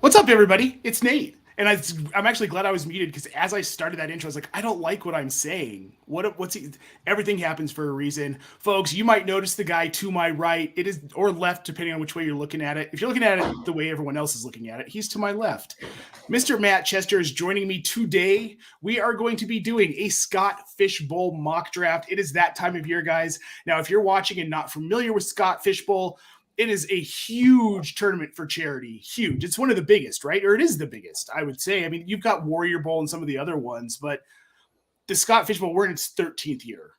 What's up, everybody? It's Nate. And I'm actually glad I was muted because as I started that intro, I was like, I don't like what I'm saying. Everything happens for a reason. Folks, you might notice the guy to my right. It is, or left, depending on which way you're looking at it. If you're looking at it the way everyone else is looking at it, he's to my left. Mr. Matt Chester is joining me today. We are going to be doing a Scott Fishbowl mock draft. It is that time of year, guys. Now, if you're watching and not familiar with Scott Fishbowl, it is a huge tournament for charity. Huge. It's one of the biggest, right? Or it is the biggest, I would say. I mean, you've got Warrior Bowl and some of the other ones, but the Scott Fish Bowl, we're in its 13th year.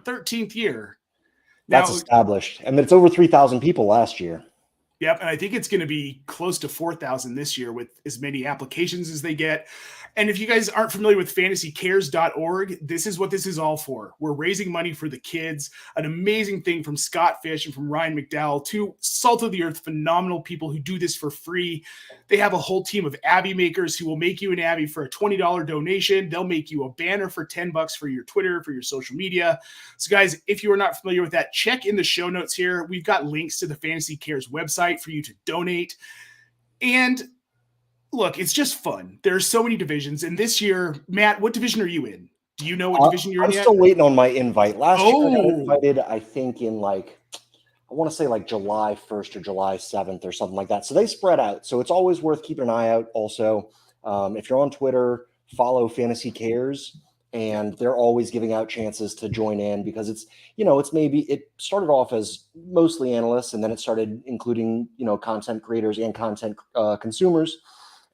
13th year. That's established. I mean, it's over 3,000 people last year. Yep, and I think it's going to be close to 4,000 this year with as many applications as they get. And if you guys aren't familiar with fantasycares.org, this is what this is all for. We're raising money for the kids. An amazing thing from Scott Fish and from Ryan McDowell, two salt of the earth, phenomenal people who do this for free. They have a whole team of Abby makers who will make you an Abby for a $20 donation. They'll make you a banner for $10 for your Twitter, for your social media. So guys, if you are not familiar with that, check in the show notes here. We've got links to the Fantasy Cares website for you to donate. And look, it's just fun. There's so many divisions. And this year, Matt, what division are you in? Do you know what division you're in yet? I'm still waiting on my invite. Last year I got invited, I think, in I want to say July 1st or July 7th or something like that. So they spread out. So it's always worth keeping an eye out. Also, if you're on Twitter, follow Fantasy Cares. And they're always giving out chances to join in because it started off as mostly analysts and then it started including, content creators and content consumers.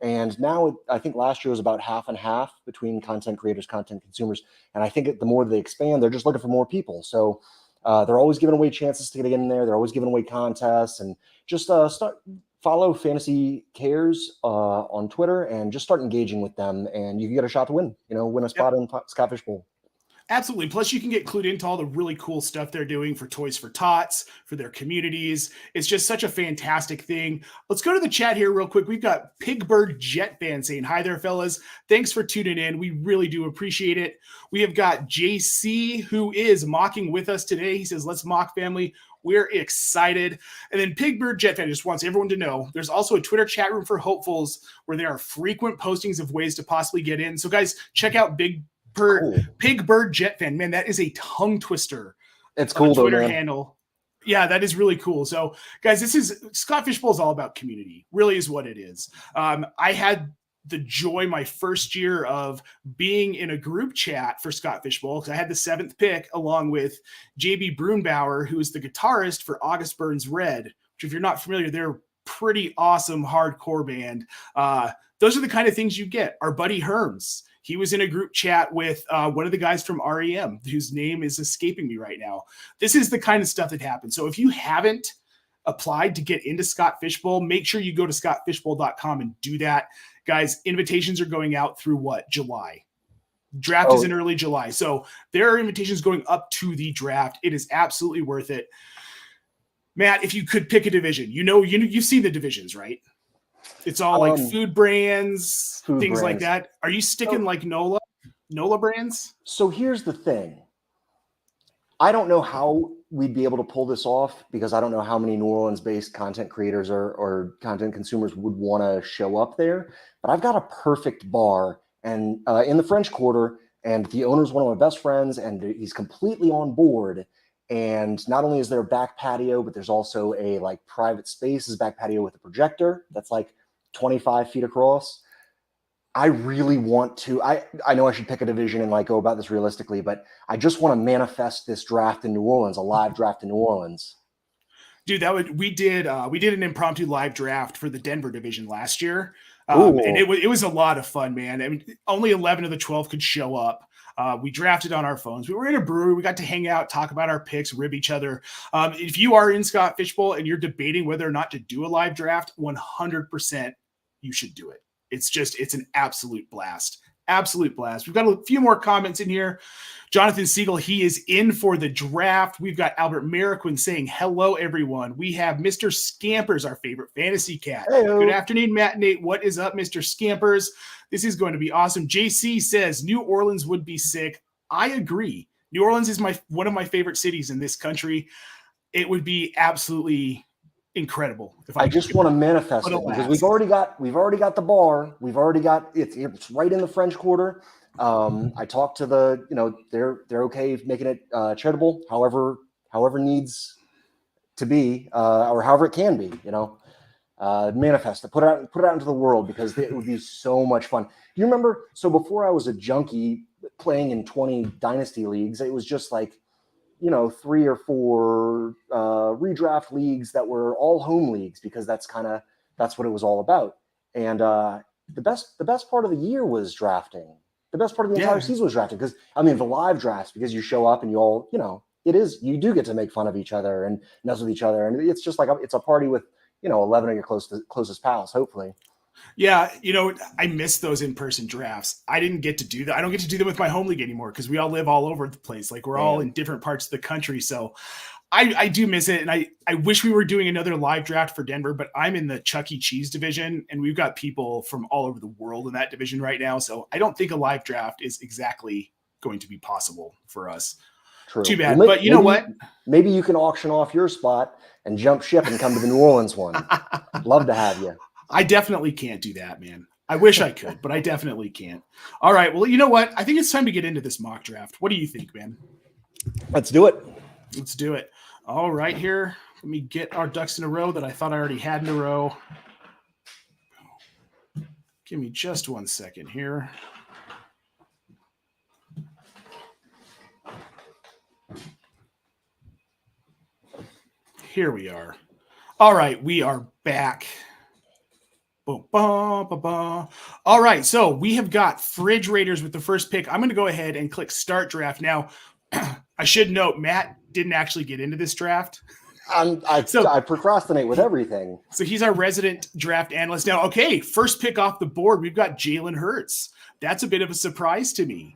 And now I think last year was about half and half between content creators, content consumers. And I think the more they expand, they're just looking for more people. So they're always giving away chances to get in there. They're always giving away contests and just follow Fantasy Cares on Twitter and just start engaging with them. And you can get a shot to win a spot in Scott Fish Bowl. Absolutely. Plus, you can get clued into all the really cool stuff they're doing for Toys for Tots, for their communities. It's just such a fantastic thing. Let's go to the chat here real quick. We've got Pigbird Jet Fan saying, hi there, fellas. Thanks for tuning in. We really do appreciate it. We have got JC, who is mocking with us today. He says, let's mock, family. We're excited. And then Pigbird Jet Fan just wants everyone to know there's also a Twitter chat room for hopefuls where there are frequent postings of ways to possibly get in. So, guys, check out Pigbird Jet Fan. Man, that is a tongue twister. It's cool, Twitter though, man. handle. Yeah, that is really cool. So, guys, Scott Fish Bowl is all about community. Really is what it is. I had the joy my first year of being in a group chat for Scott Fish Bowl because I had the 7th pick along with JB Brunbauer, who is the guitarist for August Burns Red, which if you're not familiar, they're pretty awesome hardcore band. Those are the kind of things you get. Our buddy Herms, he was in a group chat with one of the guys from REM, whose name is escaping me right now. This is the kind of stuff that happens. So if you haven't applied to get into Scott Fish Bowl, make sure you go to scottfishbowl.com and do that. Guys, invitations are going out through July. Draft is in early July. So there are invitations going up to the draft. It is absolutely worth it. Matt, if you could pick a division, you've seen the divisions, right? It's all like food brands, things like that. Are you sticking like NOLA brands? So here's the thing. I don't know how we'd be able to pull this off because I don't know how many New Orleans-based content creators or content consumers would want to show up there. But I've got a perfect bar and in the French Quarter, and the owner's one of my best friends, and he's completely on board. And not only is there a back patio, but there's also a private spaces back patio with a projector that's 25 feet across. I really want to, I know I should pick a division and go about this realistically, but I just want to manifest this draft in New Orleans, a live draft in New Orleans. Dude, we did an impromptu live draft for the Denver division last year. And it was a lot of fun, man. I mean, only 11 of the 12 could show up. We drafted on our phones. We were in a brewery. We got to hang out, talk about our picks, rib each other. If you are in Scott Fish Bowl and you're debating whether or not to do a live draft, 100% you should do it. It's an absolute blast. Absolute blast. We've got a few more comments in here. Jonathan Siegel, he is in for the draft. We've got Albert Merriquin saying, hello, everyone. We have Mr. Scampers, our favorite fantasy cat. Hey-o. Good afternoon, Matt and Nate. What is up, Mr. Scampers? This is going to be awesome. JC says, New Orleans would be sick. I agree. New Orleans is one of my favorite cities in this country. It would be absolutely incredible. If I just want to manifest it because we've already got the bar. We've already got it's right in the French Quarter. I talked to they're okay making it charitable, however needs to be, or however it can be, manifest it, put it out into the world, because it would be so much fun. You remember, so before I was a junkie playing in 20 Dynasty leagues, it was just like, 3 or 4 redraft leagues that were all home leagues, because that's what it was all about. And the best part of the year was drafting. The best part of the entire season was drafting, because the live drafts, because you show up and you all, you do get to make fun of each other and mess with each other, and it's just like it's a party with 11 of your closest pals, hopefully. Yeah, I miss those in-person drafts. I didn't get to do that. I don't get to do them with my home league anymore, because we all live all over the place. Like, we're all in different parts of the country. So I do miss it. And I wish we were doing another live draft for Denver, but I'm in the Chuck E. Cheese division, and we've got people from all over the world in that division right now. So I don't think a live draft is exactly going to be possible for us. True. Too bad. Well, but you know what? Maybe you can auction off your spot and jump ship and come to the New Orleans one. Love to have you. I definitely can't do that, man. I wish I could, but I definitely can't. All right. Well, you know what? I think it's time to get into this mock draft. What do you think, man? Let's do it. Let's do it. All right, here. Let me get our ducks in a row that I thought I already had in a row. Give me just 1 second here. Here we are. All right, we are back. Boom, bah, bah, bah. All right, so we have got Fridge Raiders with the first pick. I'm going to go ahead and click Start Draft. Now, I should note, Matt didn't actually get into this draft. I procrastinate with everything. So he's our resident draft analyst. Now, okay, first pick off the board, we've got Jalen Hurts. That's a bit of a surprise to me.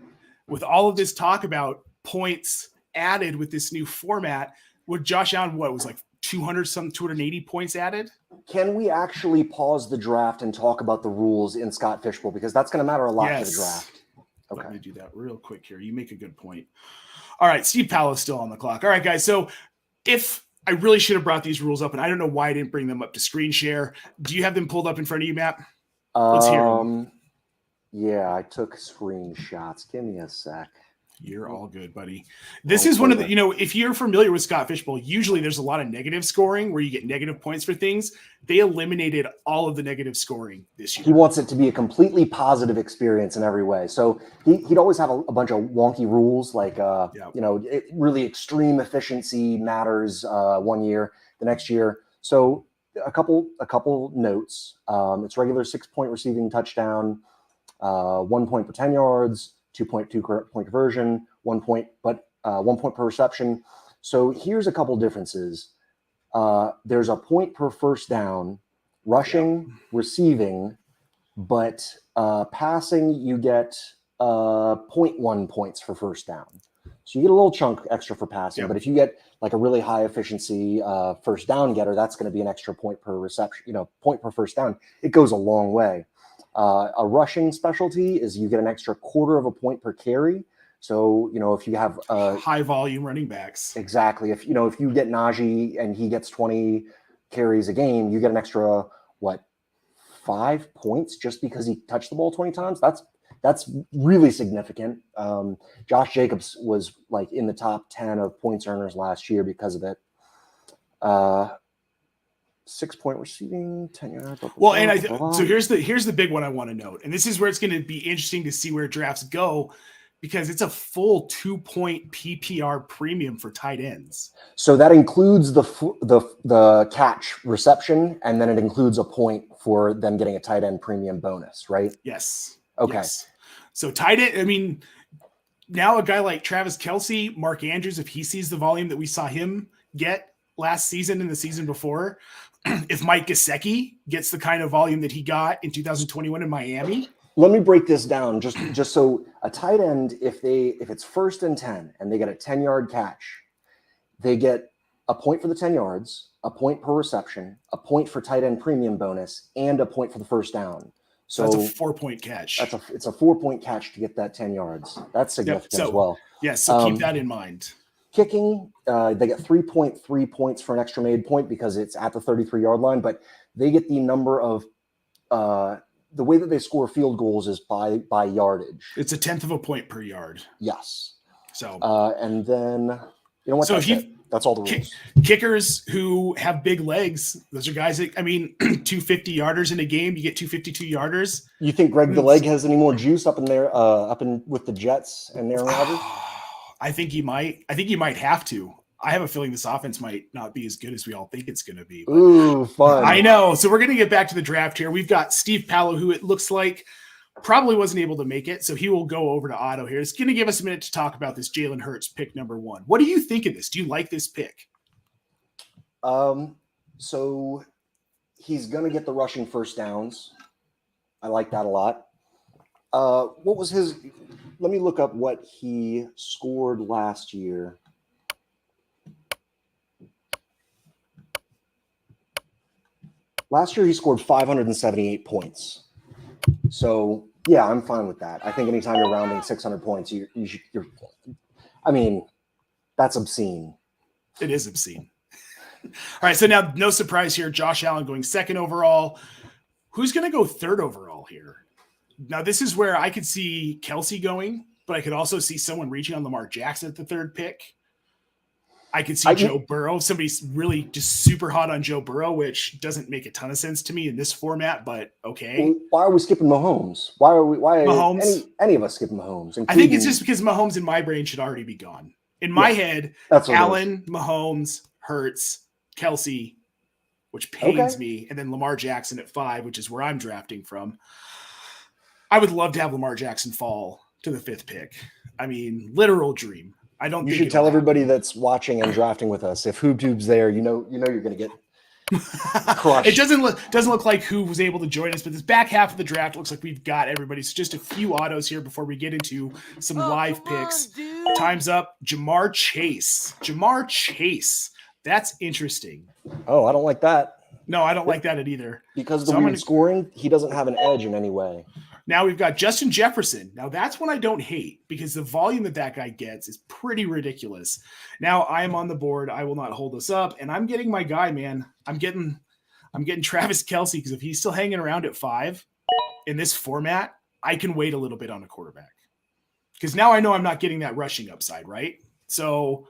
With all of this talk about points added with this new format, with Josh Allen, what was like 280 points added? Can we actually pause the draft and talk about the rules in Scott Fishbowl? Because that's going to matter a lot for the draft. Okay. Let me do that real quick here. You make a good point. All right, Steve Powell's still on the clock. All right, guys. So if I really should have brought these rules up, and I don't know why I didn't bring them up to screen share. Do you have them pulled up in front of you, Matt? Let's hear them. Yeah, I took screenshots. Give me a sec. You're all good, buddy. This is one of the, if you're familiar with Scott Fishbowl, usually there's a lot of negative scoring where you get negative points for things. They eliminated all of the negative scoring this year. He wants it to be a completely positive experience in every way. So he'd always have a bunch of wonky rules, like, really extreme efficiency matters 1 year, the next year. So a couple notes. It's regular 6-point receiving touchdown, 1 point per 10 yards, 2.2 point conversion, 1 point, but 1 point per reception. So here's a couple differences. There's a point per first down, rushing, receiving, but passing, you get 0.1 points for first down. So you get a little chunk extra for passing, but if you get like a really high efficiency first down getter, that's going to be an extra point per reception, point per first down. It goes a long way. A rushing specialty is you get an extra 1/4 point per carry. So, if you have high volume running backs. Exactly. If you get Najee and he gets 20 carries a game, you get an extra, 5 points just because he touched the ball 20 times. That's really significant. Josh Jacobs was like in the top 10 of points earners last year because of it. 6-point receiving, 10 yards. Well, and so here's the big one I want to note, and this is where it's going to be interesting to see where drafts go, because it's a full 2-point PPR premium for tight ends. So that includes the catch reception, and then it includes a point for them getting a tight end premium bonus, right? Yes. Okay. Yes. So tight end, now a guy like Travis Kelce, Mark Andrews, if he sees the volume that we saw him get last season and the season before, if Mike Gesicki gets the kind of volume that he got in 2021 in Miami. Let me break this down just so a tight end, if it's 1st and 10 and they get a 10-yard catch, they get a point for the 10 yards, a point per reception, a point for tight end premium bonus, and a point for the first down. So that's a 4-point catch. It's a 4-point catch to get that 10 yards. That's significant as well. Yes. So keep that in mind. Kicking, they get 3.3 points for an extra made point because it's at the 33-yard line, but they get the number of the way that they score field goals is by yardage. It's 1/10 of a point per yard. Yes. So and then you know what? So that's all the rules. Kickers who have big legs, those are guys that, I mean, 250 yarders in a game, you get 252 yarders. You think Greg the Leg has any more juice up in there, with the Jets and Aaron Rodgers? I think he might. I think he might have to. I have a feeling this offense might not be as good as we all think it's going to be. Ooh, fun. I know. So we're going to get back to the draft here. We've got Steve Pallow, who it looks like probably wasn't able to make it. So he will go over to Otto here. It's going to give us a minute to talk about this Jalen Hurts pick number 1. What do you think of this? Do you like this pick? So he's going to get the rushing first downs. I like that a lot. What was his? Let me look up what he scored last year. Last year, he scored 578 points. So, yeah, I'm fine with that. I think anytime you're rounding 600 points, you're I mean, that's obscene. It is obscene. All right, so now no surprise here. Josh Allen going 2nd overall. Who's going to go 3rd overall here? Now, this is where I could see Kelsey going, but I could also see someone reaching on Lamar Jackson at the 3rd pick. I could see Joe Burrow. Somebody's really just super hot on Joe Burrow, which doesn't make a ton of sense to me in this format, but okay. Well, why are we skipping Mahomes? Why are Mahomes? Any of us skipping Mahomes? I think it's just because Mahomes in my brain should already be gone. In my head, that's Allen, Mahomes, Hurts, Kelsey, which pains me, and then Lamar Jackson at 5, which is where I'm drafting from. I would love to have Lamar Jackson fall to the 5th pick. I mean, literal dream. I don't. You should tell everybody that's watching and drafting with us, if HoopTube's there, you know you're going to get crushed. It doesn't look like who was able to join us, but this back half of the draft looks like we've got everybody. So just a few autos here before we get into some live picks. Time's up. Jamar Chase. That's interesting. Oh, I don't like that. No, I don't like that either. Because the weird scoring, he doesn't have an edge in any way. Now we've got Justin Jefferson. Now that's one I don't hate because the volume that guy gets is pretty ridiculous. Now I am on the board. I will not hold us up, and I'm getting my guy, man. I'm getting Travis Kelce because if he's still hanging around at 5 in this format, I can wait a little bit on a quarterback because now I know I'm not getting that rushing upside, right? So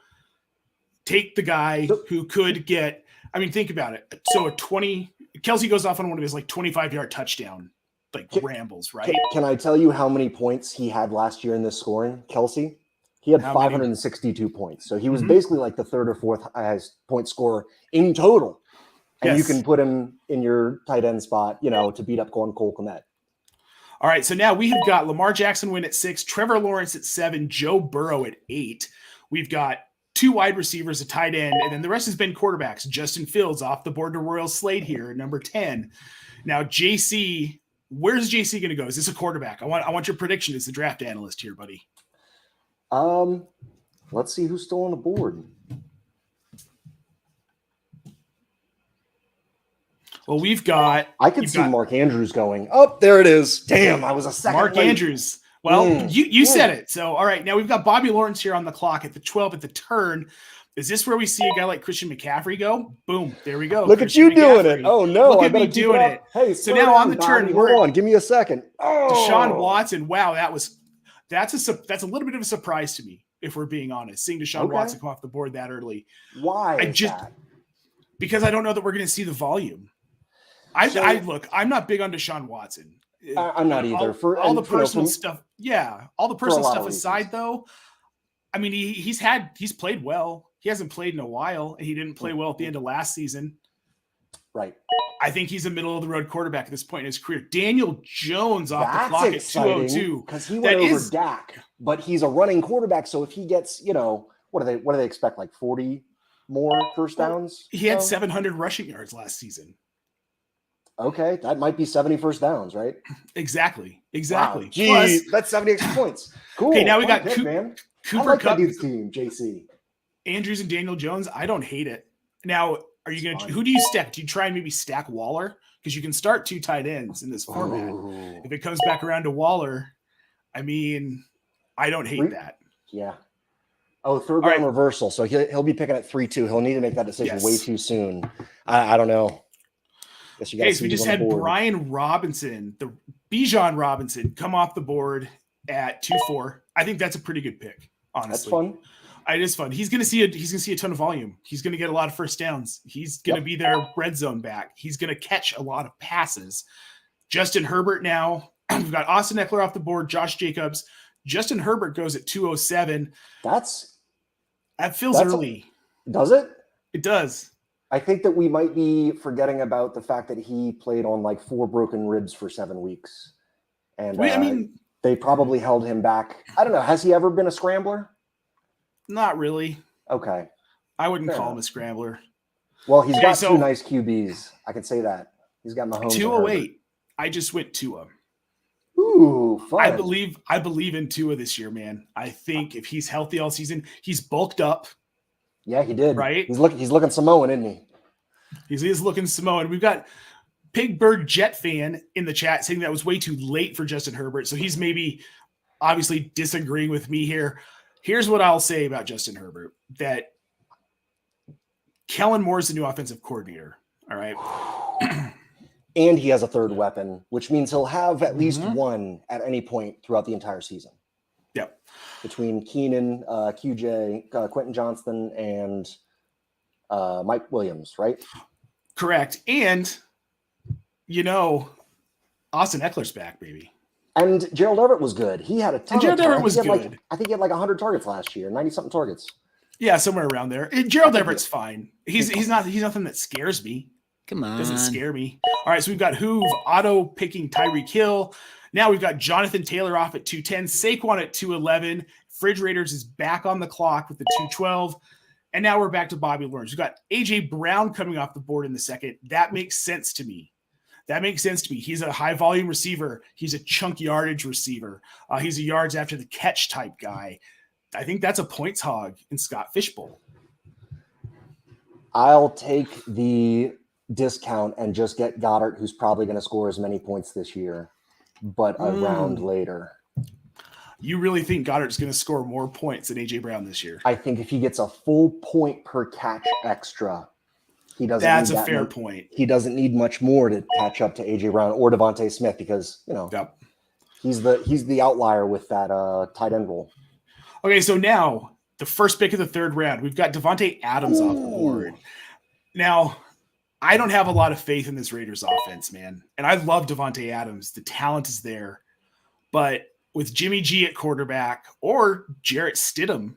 take the guy who could get. I mean, think about it. So Kelce goes off on one of his 25-yard touchdown. Rambles, right? Can I tell you how many points he had last year in this scoring, Kelce? He had 562 points. So he was basically the 3rd or 4th highest point scorer in total. And you can put him in your tight end spot, to beat up Cole Kmet. All right, so now we have got Lamar Jackson win at 6, Trevor Lawrence at 7, Joe Burrow at 8. We've got 2 wide receivers, a tight end, and then the rest has been quarterbacks. Justin Fields off the board to Royal Slade here at number 10. Now, JC... Where's JC going to go? Is this a quarterback? I want your prediction as the draft analyst here, buddy. Let's see who's still on the board. Well, we've got. I could see Mark Andrews going. Oh, there it is. Damn, I was a second. Mark Andrews. Well, you said it. So, all right, now we've got Bobby Lawrence here on the clock at the 12 at the turn. Is this where we see a guy like Christian McCaffrey go? Boom, there we go. Look at you doing it. Oh, no. Look at me doing it. Hey, so now on the turn. Hold on. Give me a second. Oh. Deshaun Watson. Wow, that's a little bit of a surprise to me, if we're being honest, seeing Deshaun Watson come off the board that early. Why Because I don't know that we're going to see the volume. I'm not big on Deshaun Watson. I'm not either. For all the personal stuff. Yeah, all the personal stuff aside, though, I mean, he's played well. He hasn't played in a while, and he didn't play well at the end of last season. Right. I think he's a middle-of-the-road quarterback at this point in his career. Daniel Jones off the clock at 202. Because he went over Dak, but he's a running quarterback, so if he gets, what do they expect, 40 more first downs? He had 700 rushing yards last season. Okay, that might be 70 first downs, right? Exactly. Wow. Plus, that's 70 extra points. Cool. Okay, now we got Cooper Kupp. Team, JC. Andrews and Daniel Jones, I don't hate it. Now, who do you stack? Do you try and maybe stack Waller? Because you can start 2 tight ends in this format. If it comes back around to Waller, I mean, I don't hate that. Yeah. Oh, third All round right. reversal. So he'll be picking at 3-2. He'll need to make that decision way too soon. I don't know. Guess you got to see we who's just on the had board. Brian Robinson, the Bijan Robinson, come off the board at 2-4. I think that's a pretty good pick, honestly. That's fun. It is fun. He's gonna see a ton of volume. He's gonna get a lot of first downs. He's gonna be their red zone back. He's gonna catch a lot of passes. Justin Herbert now. We've got Austin Eckler off the board, Josh Jacobs. Justin Herbert goes at 207. That feels early. Does it? It does. I think that we might be forgetting about the fact that he played on like 4 broken ribs for 7 weeks. And they probably held him back. I don't know. Has he ever been a scrambler? Not really. Okay. I wouldn't call him a scrambler. Well, he's got 2 nice QBs. I can say that. He's got Mahomes. 208. I just went Tua. Ooh, fun. I believe in Tua this year, man. I think if he's healthy all season, he's bulked up. Yeah, he did. Right? He's looking Samoan, isn't he? He is looking Samoan. We've got Pigbird Jet fan in the chat saying that was way too late for Justin Herbert. So he's maybe obviously disagreeing with me here. Here's what I'll say about Justin Herbert, that Kellen Moore is the new offensive coordinator. All right. And he has a third weapon, which means he'll have at least one at any point throughout the entire season. Yep. Between Keenan, QJ, Quentin Johnston, and Mike Williams, right? Correct. And, Austin Eckler's back, baby. And Gerald Everett was good. He had a ton. Gerald Everett was good. I think he had like 100 targets last year, 90-something targets. Yeah, somewhere around there. Gerald Everett's fine. He's nothing that scares me. Come on. Doesn't scare me. All right, so we've got Hoove auto picking Tyreek Hill. Now we've got Jonathan Taylor off at 210, Saquon at 211. Refrigerators is back on the clock with the 212. And now we're back to Bobby Lawrence. We've got A.J. Brown coming off the board in the second. That makes sense to me. He's a high volume receiver. He's a chunk yardage receiver. He's a yards after the catch type guy. I think that's a points hog in Scott Fishbowl. I'll take the discount and just get Goddard, who's probably going to score as many points this year, but a round later. You really think Goddard's going to score more points than A.J. Brown this year? I think if he gets a full point per catch extra, he doesn't. That's a fair point. He doesn't need much more to catch up to A.J. Brown or Devontae Smith because, he's the outlier with that tight end role. Okay, so now the first pick of the third round, we've got Devontae Adams off the board. Now, I don't have a lot of faith in this Raiders offense, man. And I love Devontae Adams. The talent is there. But with Jimmy G at quarterback or Jarrett Stidham,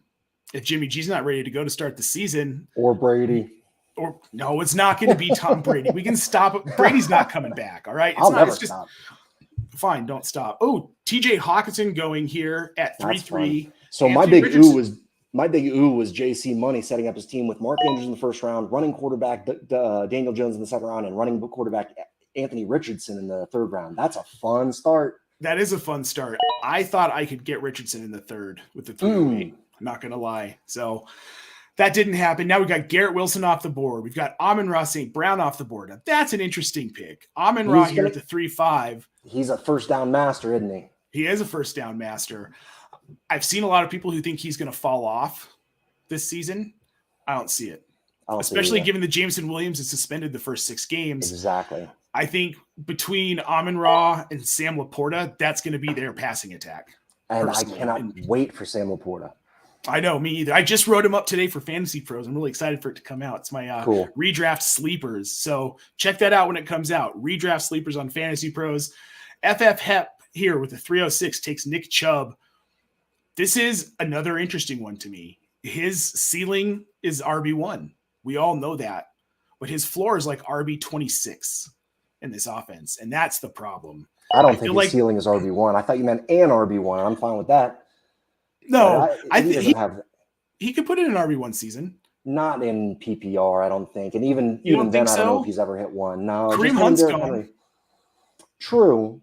if Jimmy G's not ready to go to start the season. Or Brady. Or no, it's not going to be Tom Brady. We can stop it. Brady's not coming back, all right? I'll never stop. Fine, don't stop. Oh, TJ Hawkinson going here at 3-3. So my big ooh was JC Money setting up his team with Mark Andrews in the first round, running quarterback Daniel Jones in the second round, and running quarterback Anthony Richardson in the third round. That's a fun start. That is a fun start. I thought I could get Richardson in the third with the 308. I'm not going to lie. So that didn't happen. Now we've got Garrett Wilson off the board. We've got Amon-Ra St. Brown off the board. Now that's an interesting pick. Amon-Ra here at the 3-5. He's a first down master, isn't he? He is a first down master. I've seen a lot of people who think he's going to fall off this season. I don't see it. Especially given that Jameson Williams is suspended the first 6 games. Exactly. I think between Amon-Ra and Sam Laporta, that's going to be their passing attack. And I cannot wait for Sam Laporta. I know, me either. I just wrote him up today for Fantasy Pros. I'm really excited for it to come out. It's my redraft sleepers. So check that out when it comes out. Redraft sleepers on Fantasy Pros. FF Hep here with the 306 takes Nick Chubb. This is another interesting one to me. His ceiling is RB1. We all know that. But his floor is like RB26 in this offense. And that's the problem. I don't think his ceiling is RB1. I thought you meant an RB1. I'm fine with that. No, I think he could put it in an RB1 season. Not in PPR, I don't think. And even then, I don't know if he's ever hit one. No, Kareem Hunt's gone. True.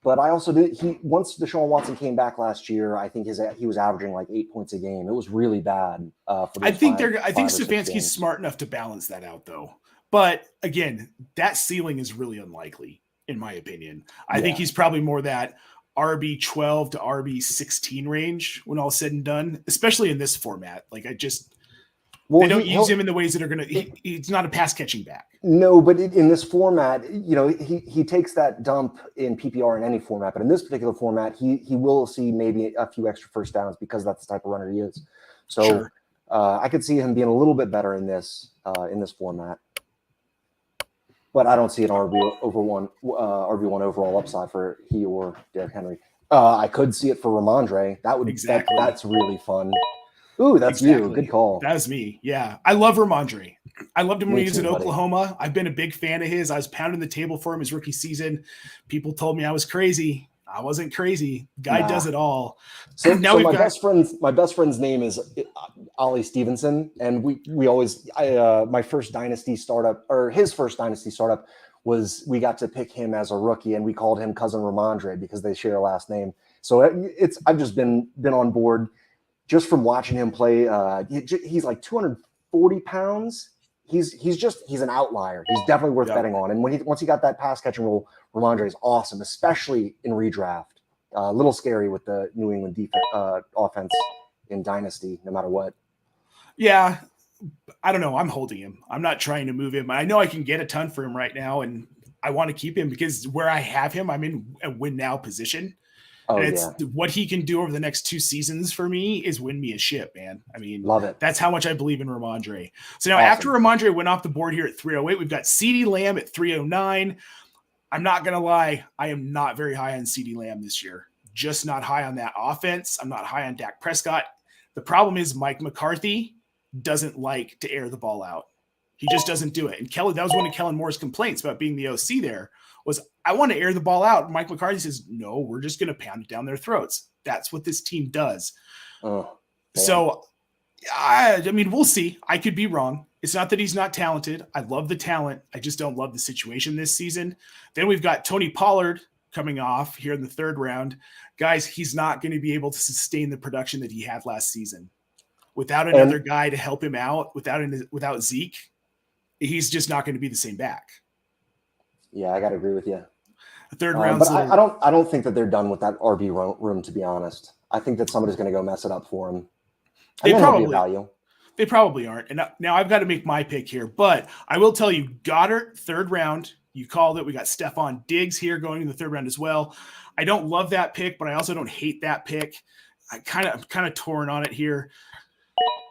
But I also did. Once Deshaun Watson came back last year, I think he was averaging like 8 points a game. It was really bad. I think Stefanski's smart enough to balance that out, though. But again, that ceiling is really unlikely, in my opinion. I think he's probably more that RB12 to RB16 range when all said and done, especially in this format. Like they don't use him in the ways that are going to, he's not a pass catching back. No, but in this format, he takes that dump in PPR in any format, but in this particular format, he will see maybe a few extra first downs because that's the type of runner he is. So sure. I could see him being a little bit better in this format, but I don't see an RB1 overall upside for he or Derrick Henry. I could see it for Ramondre. That's really fun. Ooh, that's you. Good call. That was me. Yeah. I love Ramondre. I loved him when he was in Oklahoma. I've been a big fan of his. I was pounding the table for him his rookie season. People told me I was crazy. I wasn't crazy. Guy does it all. So now my best friend's name is Ollie Stevenson. And we always, my first Dynasty startup, or his first Dynasty startup, was we got to pick him as a rookie and we called him Cousin Ramondre because they share a last name. So I've just been on board. Just from watching him play, he's like 240 pounds. He's an outlier. He's definitely worth betting on. And once he got that pass catching role, Ramondre is awesome, especially in redraft. A little scary with the New England defense offense in Dynasty, no matter what. Yeah, I don't know. I'm holding him. I'm not trying to move him. I know I can get a ton for him right now, and I want to keep him because where I have him, I'm in a win now position. What he can do over the next 2 seasons for me is win me a ship, man. I mean, love it. That's how much I believe in Ramondre. So now after Ramondre went off the board here at 308, we've got CeeDee Lamb at 309. I'm not going to lie. I am not very high on CeeDee Lamb this year. Just not high on that offense. I'm not high on Dak Prescott. The problem is Mike McCarthy doesn't like to air the ball out. He just doesn't do it. And that was one of Kellen Moore's complaints about being the OC there. Was I want to air the ball out. Mike McCarthy says, no, we're just going to pound it down their throats. That's what this team does. So, I mean, we'll see. I could be wrong. It's not that he's not talented. I love the talent. I just don't love the situation this season. Then we've got Tony Pollard coming off here in the 3rd round. Guys, he's not going to be able to sustain the production that he had last season. Without another guy to help him out, without Zeke, he's just not going to be the same back. Yeah, I got to agree with you. The 3rd round, but I don't think that they're done with that RB room. To be honest, I think that somebody's going to go mess it up for him. They probably aren't. And now I've got to make my pick here, but I will tell you, Goddard 3rd round. You called it. We got Stephon Diggs here going in the 3rd round as well. I don't love that pick, but I also don't hate that pick. I'm kind of torn on it here.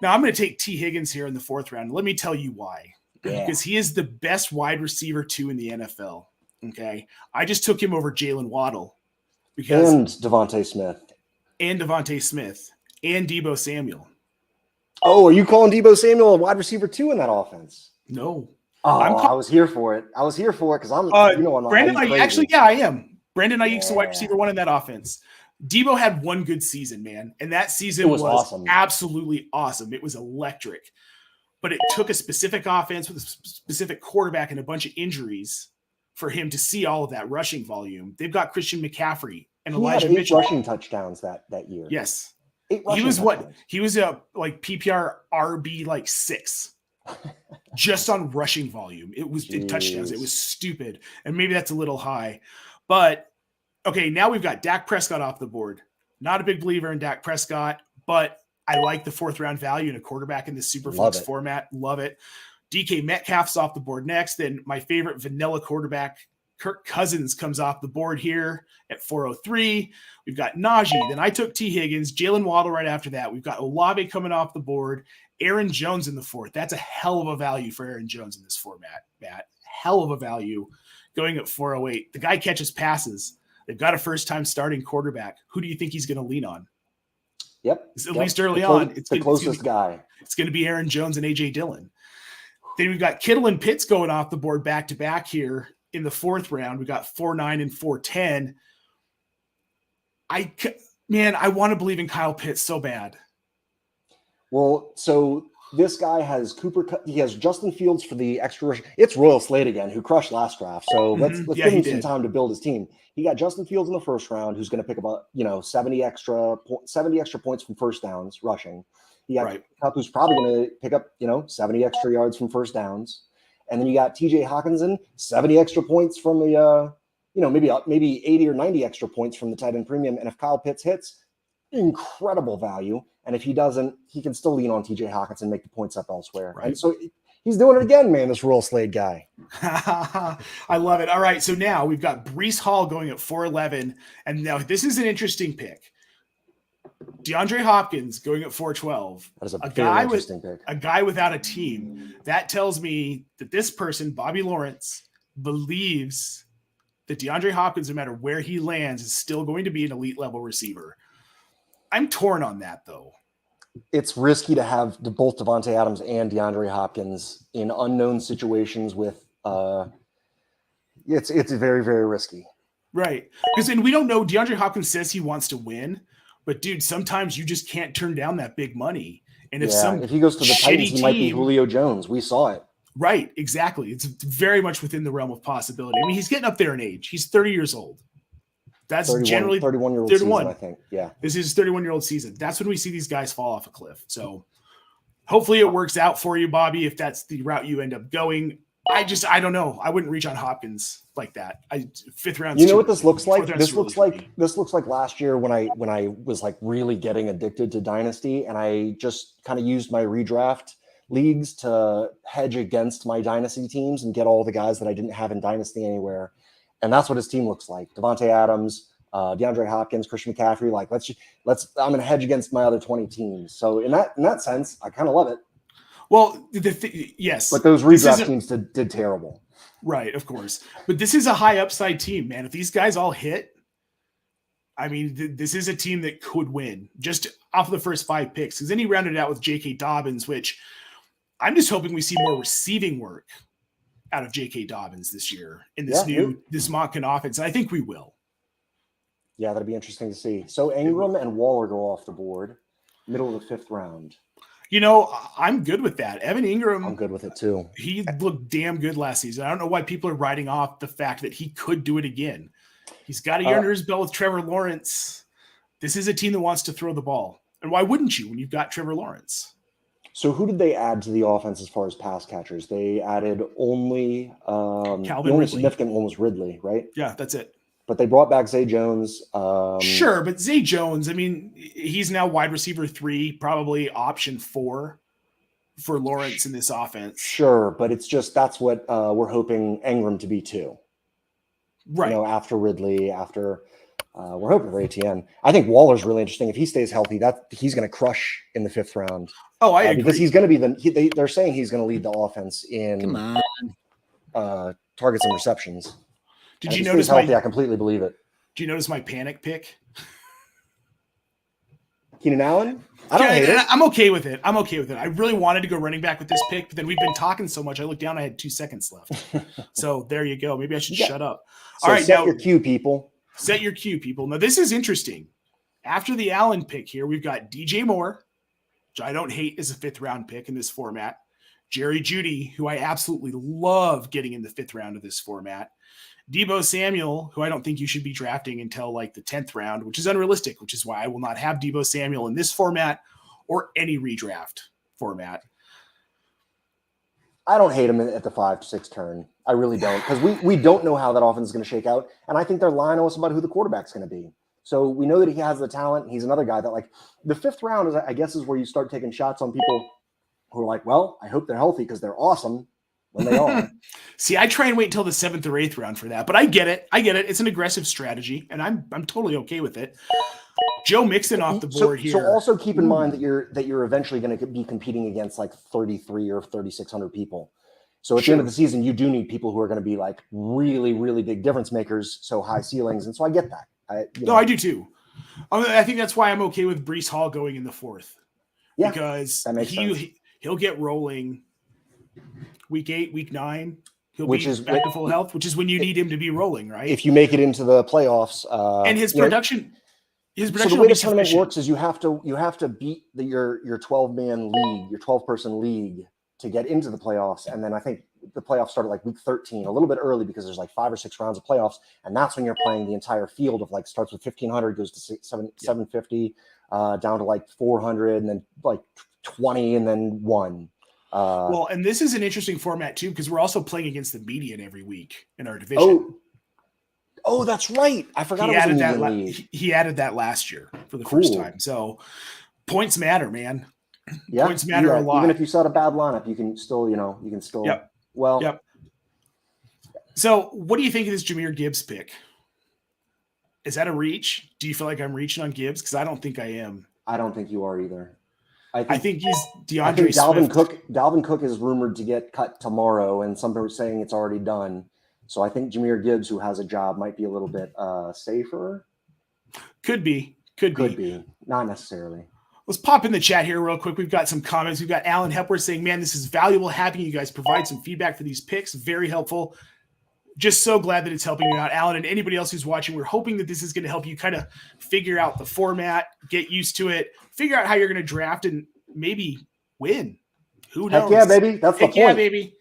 Now I'm going to take T. Higgins here in the 4th round. Let me tell you why. Because he is the best wide receiver 2 in the NFL. Okay. I just took him over Jalen Waddle. And Devontae Smith. And Deebo Samuel. Oh, are you calling Deebo Samuel a wide receiver 2 in that offense? No. I was here for it. Because I'm Brandon I am. Brandon Ayuk's the wide receiver 1 in that offense. Deebo had one good season, man. And that season was awesome. Absolutely awesome. It was electric. But it took a specific offense with a specific quarterback and a bunch of injuries for him to see all of that rushing volume. They've got Christian McCaffrey and Elijah Mitchell. Rushing touchdowns that year. Yes. He was a like PPR RB 6 just on rushing volume. It was in touchdowns. It was stupid. And maybe that's a little high. But okay, now we've got Dak Prescott off the board. Not a big believer in Dak Prescott, but I like the 4th round value in a quarterback in this Superflex format. Love it. DK Metcalf's off the board next. Then my favorite vanilla quarterback, Kirk Cousins, comes off the board here at 403. We've got Najee. Then I took T. Higgins, Jalen Waddle right after that. We've got Olave coming off the board. Aaron Jones in the 4th. That's a hell of a value for Aaron Jones in this format, Matt. Hell of a value going at 408. The guy catches passes. They've got a first-time starting quarterback. Who do you think he's going to lean on? Yep. At least early on. It's the closest guy. It's going to be Aaron Jones and A.J. Dillon. Then we've got Kittle and Pitts going off the board back-to-back here in the 4th round. We got 4-9 and 4-10. I want to believe in Kyle Pitts so bad. Well, so this guy has he has Justin Fields for the extra rush. It's Royal Slade again, who crushed last draft. So let's give him some time to build his team. He got Justin Fields in the 1st round, who's going to pick up 70 extra points from first downs rushing. He got Kupp, who's probably going to pick up 70 extra yards from first downs, and then you got T.J. Hawkinson, 70 extra points from the maybe 80 or 90 extra points from the tight end premium. And if Kyle Pitts hits, incredible value. And if he doesn't, he can still lean on TJ Hawkinson, make the points up elsewhere. Right. And so he's doing it again, man, this Royal Slade guy. I love it. All right. So now we've got Breece Hall going at 411. And now this is an interesting pick. DeAndre Hopkins going at 412. That is a very interesting pick. A guy without a team. That tells me that this person, Bobby Lawrence, believes that DeAndre Hopkins, no matter where he lands, is still going to be an elite level receiver. I'm torn on that, though. It's risky to have both Davante Adams and DeAndre Hopkins in unknown situations with it's very, very risky. Right. Because we don't know. DeAndre Hopkins says he wants to win, but dude, sometimes you just can't turn down that big money. And if he goes to the Titans, he might be Julio Jones. We saw it. Right, exactly. It's very much within the realm of possibility. I mean, he's getting up there in age. He's 30 years old. That's generally 31-year-old season, I think. Yeah. This is his 31-year-old season. That's when we see these guys fall off a cliff. So hopefully it works out for you, Bobby, if that's the route you end up going. I don't know. I wouldn't reach on Hopkins like that. Fifth round. You know what this looks like? This looks like last year when I was like really getting addicted to Dynasty, and I just kind of used my redraft leagues to hedge against my Dynasty teams and get all the guys that I didn't have in Dynasty anywhere. And that's what his team looks like. Davante Adams, DeAndre Hopkins, Christian McCaffrey. Like I'm going to hedge against my other 20 teams. So in that sense, I kind of love it. Well, yes, but those redraft teams did terrible. Right, of course. But this is a high upside team, man. If these guys all hit, I mean, this is a team that could win just off of the first 5 picks. Because then he rounded out with J.K. Dobbins, which I'm just hoping we see more receiving work out of J.K. Dobbins this year in this this Monken offense. And I think we will. Yeah, that'd be interesting to see. So Ingram and Waller go off the board, middle of the 5th round. You know, I'm good with that. Evan Ingram. I'm good with it too. He looked damn good last season. I don't know why people are writing off the fact that he could do it again. He's got a year under his belt with Trevor Lawrence. This is a team that wants to throw the ball. And why wouldn't you when you've got Trevor Lawrence? So who did they add to the offense as far as pass catchers? They added only Calvin the only Ridley. Significant one was Ridley, right? Yeah, that's it. But they brought back Zay Jones. Sure, but Zay Jones, I mean, he's now wide receiver 3, probably option 4 for Lawrence in this offense. Sure, but it's just that's what we're hoping Ingram to be too. Right. After Ridley, we're hoping for ATN. I think Waller's really interesting. If he stays healthy, he's going to crush in the 5th round. Oh, I agree. Because he's going to be they're saying he's going to lead the offense in targets and receptions. Did you notice healthy? I completely believe it. Do you notice my panic pick? Keenan Allen? I don't hate it. I'm okay with it. I really wanted to go running back with this pick, but then we've been talking so much. I looked down. I had 2 seconds left. So there you go. Maybe I should shut up. All right, set your cue, people. Set your cue, people. Now, this is interesting. After the Allen pick here, we've got DJ Moore, which I don't hate as a 5th round pick in this format. Jerry Jeudy, who I absolutely love getting in the 5th round of this format. Deebo Samuel, who I don't think you should be drafting until like the 10th round, which is unrealistic, which is why I will not have Deebo Samuel in this format or any redraft format. I don't hate him at the 5 to 6 turn. I really don't, because we don't know how that offense is going to shake out. And I think they're lying to us about who the quarterback's going to be. So we know that he has the talent. He's another guy that, like, the 5th round is, I guess, is where you start taking shots on people who are like, well, I hope they're healthy because they're awesome when they are. See, I try and wait until the 7th or 8th round for that, but I get it. It's an aggressive strategy, and I'm totally okay with it. Joe Mixon off the board here. So also keep in mind that you're eventually going to be competing against like 33 or 3,600 people. So at the end of the season, you do need people who are going to be like really, really big difference makers, so high ceilings. And so I get that. I do too. I think that's why I'm okay with Breece Hall going in the 4th. Yeah, because that makes sense. He'll get rolling week 8, week 9. He'll be back to full health, which is when you need him to be rolling, right? If you make it into the playoffs, and his production. So the way the tournament works is you have to beat your 12-man league, your 12-person league to get into the playoffs. And then I think the playoffs start at like week 13, a little bit early because there's like 5 or 6 rounds of playoffs. And that's when you're playing the entire field of like starts with 1,500, goes to 750, down to like 400, and then like 20, and then 1. Well, and this is an interesting format too, because we're also playing against the median every week in our division. Oh, that's right. I forgot He it was a added that. medium league. He added that last year for the first time. So points matter, man. Yeah, points matter a lot. Even if you set a bad lineup, you can still, Yep. Well, yep. So what do you think of this Jahmyr Gibbs pick? Is that a reach? Do you feel like I'm reaching on Gibbs? Because I don't think I am. I don't think you are either. I think he's I think Dalvin Swift. Dalvin Cook is rumored to get cut tomorrow, and some people are saying it's already done. So I think Jahmyr Gibbs, who has a job, might be a little bit safer. Could be. Not necessarily. Let's pop in the chat here real quick. We've got some comments. We've got Alan Hepworth saying, man, this is valuable having you guys provide some feedback for these picks. Very helpful. Just so glad that it's helping you out, Alan, and anybody else who's watching. We're hoping that this is going to help you kind of figure out the format, get used to it, figure out how you're going to draft, and maybe win. Who knows? Heck yeah, baby. That's the point. Yeah, baby.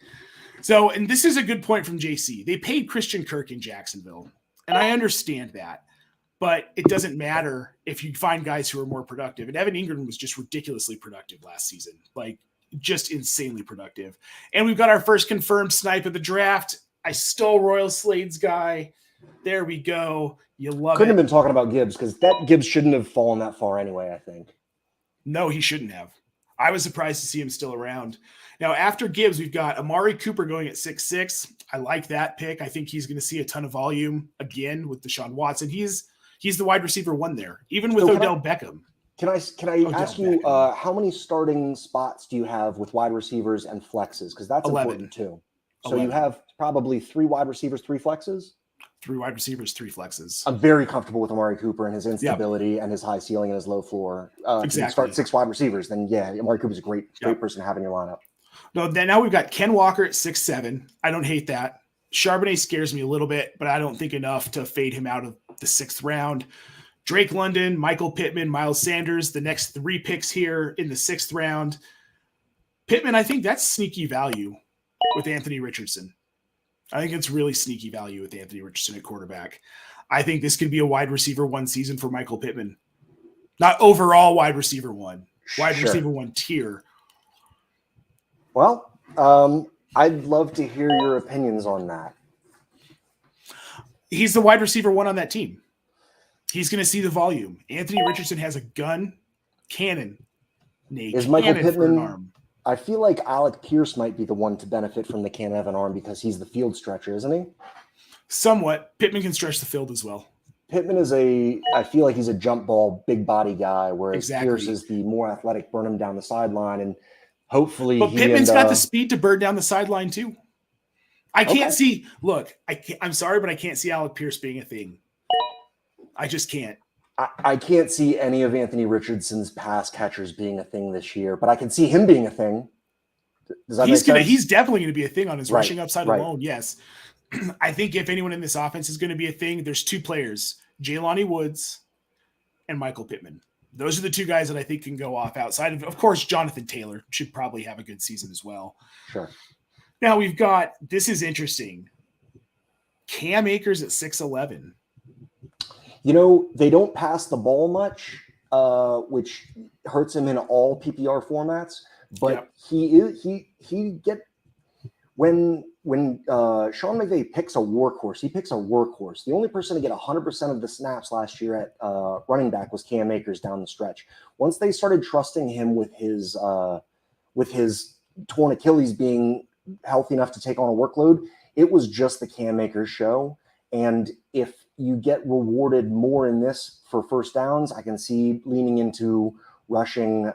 So, and this is a good point from JC. They paid Christian Kirk in Jacksonville, and I understand that. But it doesn't matter if you find guys who are more productive. And Evan Ingram was just ridiculously productive last season, like just insanely productive. And we've got our first confirmed snipe of the draft. I stole Royal Slade's guy. There we go. You love Couldn't it. have been talking about Gibbs because that Gibbs shouldn't have fallen that far anyway, I think. No, he shouldn't have. I was surprised to see him still around. Now, after Gibbs, we've got Amari Cooper going at 6'6". I like that pick. I think he's going to see a ton of volume again with Deshaun Watson. He's the wide receiver one there, even with Odell Beckham. Can I ask you how many starting spots do you have with wide receivers and flexes? Because that's 11. important too. So 11. you have probably 3 wide receivers, 3 flexes? 3 wide receivers, 3 flexes. I'm very comfortable with Amari Cooper and his instability and his high ceiling and his low floor. Exactly. If you start 6 wide receivers, then yeah, Amari Cooper's a great person to have in your lineup. No, then now we've got Ken Walker at 6'7". I don't hate that. Charbonnet scares me a little bit, but I don't think enough to fade him out of the 6th round. Drake London, Michael Pittman, Miles Sanders, the next 3 picks here in the 6th round. Pittman, I think that's sneaky value with Anthony Richardson. I think it's really sneaky value with Anthony Richardson at quarterback. I think this could be a wide receiver 1 season for Michael Pittman. Not overall wide receiver 1, receiver 1 tier. Well, I'd love to hear your opinions on that. He's the wide receiver 1 on that team. He's going to see the volume. Anthony Richardson has a gun, cannon. Is Michael Pittman? Arm. I feel like Alec Pierce might be the one to benefit from the cannon of an arm because he's the field stretcher, isn't he? Somewhat. Pittman can stretch the field as well. Pittman I feel like he's a jump ball, big body guy, whereas Pierce is the more athletic, burn him down the sideline, and hopefully. But Pittman's got the speed to burn down the sideline too. I can't see. Look, I'm sorry, but I can't see Alec Pierce being a thing. I just can't. I can't see any of Anthony Richardson's pass catchers being a thing this year, but I can see him being a thing. Does that make sense? He's definitely going to be a thing on his rushing upside alone. Yes. I think if anyone in this offense is going to be a thing, there's 2 players, Jelani Woods and Michael Pittman. Those are the 2 guys that I think can go off outside of course, Jonathan Taylor should probably have a good season as well. Sure. Now we've got, this is interesting, Cam Akers at 6'11". They don't pass the ball much, which hurts him in all PPR formats. But when Sean McVay picks a workhorse, he picks a workhorse. The only person to get 100% of the snaps last year at running back was Cam Akers down the stretch. Once they started trusting him with his torn Achilles being healthy enough to take on a workload, it was just the Cam Akers show. And if you get rewarded more in this for first downs, I can see leaning into rushing.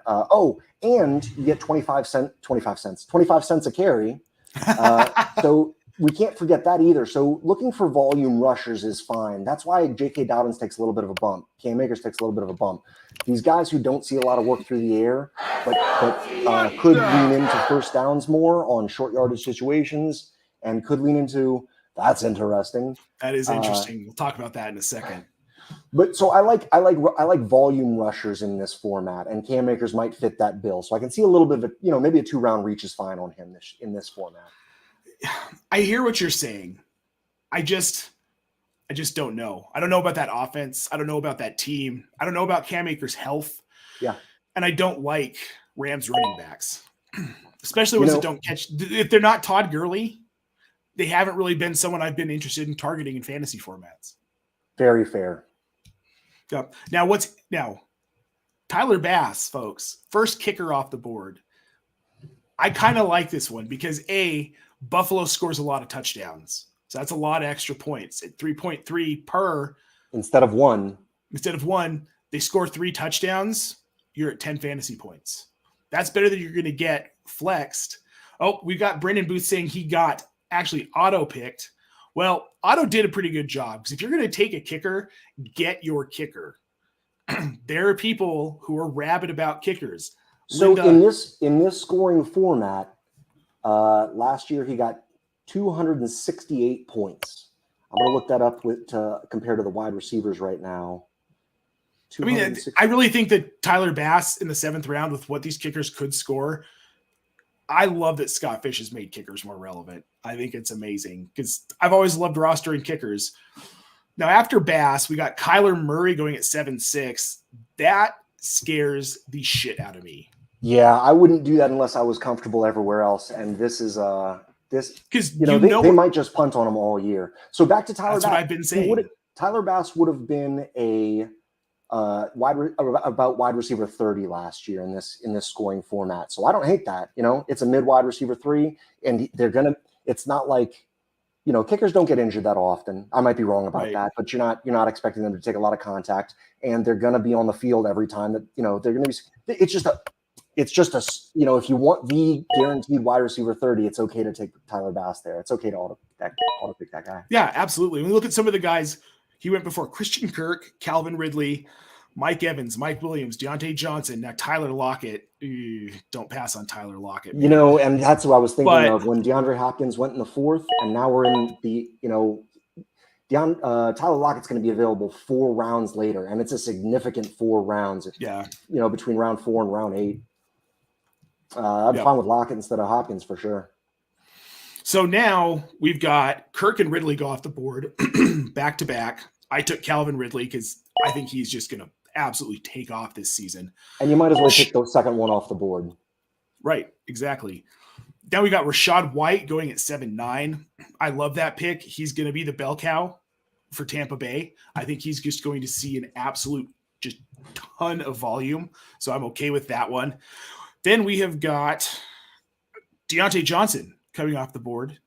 And you get 25 cents a carry. So we can't forget that either. So looking for volume rushers is fine. That's why J.K. Dobbins takes a little bit of a bump. Cam Akers takes a little bit of a bump. These guys who don't see a lot of work through the air, but could lean into first downs more on short yardage situations and could lean into. That's interesting. That is interesting. We'll talk about that in a second. But so I like volume rushers in this format, and Cam Akers might fit that bill. So I can see a little bit of maybe a 2-round reach is fine on him in this format. I hear what you're saying. I just don't know. I don't know about that offense. I don't know about that team. I don't know about Cam Akers' health. Yeah. And I don't like Rams running backs, especially ones that don't catch. If they're not Todd Gurley, they haven't really been someone I've been interested in targeting in fantasy formats. Very fair. Yep. Now Tyler Bass, folks, first kicker off the board. I kind of like this one because Buffalo scores a lot of touchdowns. So that's a lot of extra points at 3.3 per. Instead of one, they score 3 touchdowns. You're at 10 fantasy points. That's better than you're going to get flexed. Oh, we got Brendan Booth saying he got actually auto picked. Well, auto did a pretty good job because if you're going to take a kicker, get your kicker. There are people who are rabid about kickers. So in this scoring format, last year he got 268 points. I'm going to look that up compared to the wide receivers right now. I mean, I really think that Tyler Bass in the 7th round with what these kickers could score. I love that Scott Fish has made kickers more relevant. I think it's amazing because I've always loved rostering kickers. Now, after Bass, we got Kyler Murray going at 7.6. That scares the shit out of me. Yeah, I wouldn't do that unless I was comfortable everywhere else. And this is because they might just punt on him all year. So back to Tyler Bass. That's what I've been saying. Tyler Bass would have been a wide receiver 30 last year in this scoring format. So I don't hate that. It's a mid wide receiver 3, and it's not like, kickers don't get injured that often. I might be wrong about that, but you're not expecting them to take a lot of contact, and they're going to be on the field every time that, they're going to be. It's just a if you want the guaranteed wide receiver 30, it's okay to take Tyler Bass there. It's okay to auto pick that guy. Yeah, absolutely. When we look at some of the guys he went before: Christian Kirk, Calvin Ridley, Mike Evans, Mike Williams, Deontay Johnson. Now Tyler Lockett. Don't pass on Tyler Lockett. And that's what I was thinking of when DeAndre Hopkins went in the 4th, and now we're in the Tyler Lockett's going to be available 4 rounds later, and it's a significant 4 rounds. Yeah, between round 4 and round 8. I'm fine with Lockett instead of Hopkins for sure. So now we've got Kirk and Ridley go off the board back to back. I took Calvin Ridley because I think he's just going to absolutely take off this season. And you might as well pick the second one off the board. Right, exactly. Now we got Rachaad White going at 7.9. I love that pick. He's going to be the bell cow for Tampa Bay. I think he's just going to see an absolute just ton of volume. So I'm okay with that one. Then we have got Deontay Johnson coming off the board.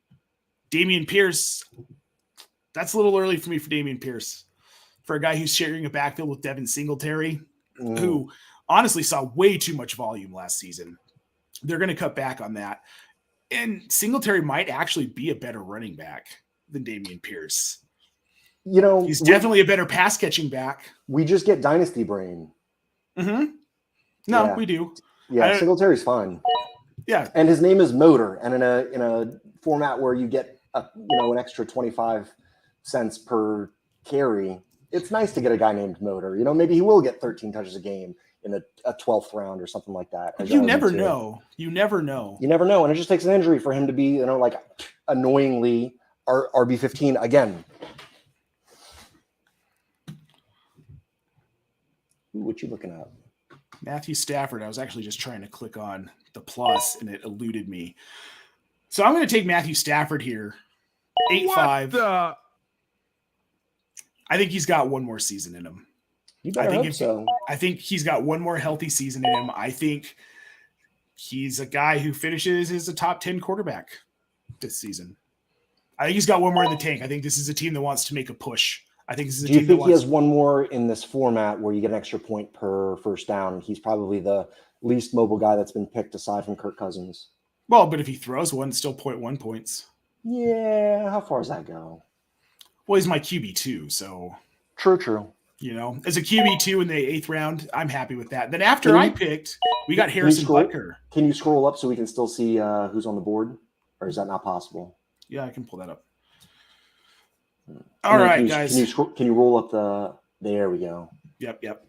Dameon Pierce. That's a little early for me for Dameon Pierce. For a guy who's sharing a backfield with Devin Singletary, who honestly saw way too much volume last season. They're going to cut back on that. And Singletary might actually be a better running back than Dameon Pierce. He's definitely a better pass catching back. We just get dynasty brain. Mm-hmm. No, we do. Yeah, Singletary's fine. Yeah, and his name is Motor, and in a format where you get an extra 25 cents per carry, it's nice to get a guy named Motor. Maybe he will get 13 touches a game in a 12th round or something like that. You never know. You never know, and it just takes an injury for him to be annoyingly RB15 again. What you looking at? Matthew Stafford. I was actually just trying to click on the plus and it eluded me. So I'm going to take Matthew Stafford here. 8.5. I think he's got one more season in him. I think he's got one more healthy season in him. I think he's a guy who finishes as a top 10 quarterback this season. I think he's got one more in the tank. I think this is a team that wants to make a push. I think this is a team. Do you think he has one more in this format where you get an extra point per first down? He's probably the least mobile guy that's been picked aside from Kirk Cousins. Well, but if he throws one, it's still 0.1 points. Yeah, how far does that go? Well, he's my QB2, so true. As a QB2 in the 8th round, I'm happy with that. Then after I picked, we got Harrison Butker. Can you scroll up so we can still see who's on the board, or is that not possible? Yeah, I can pull that up. All right, guys. Can you roll up there we go. Yep.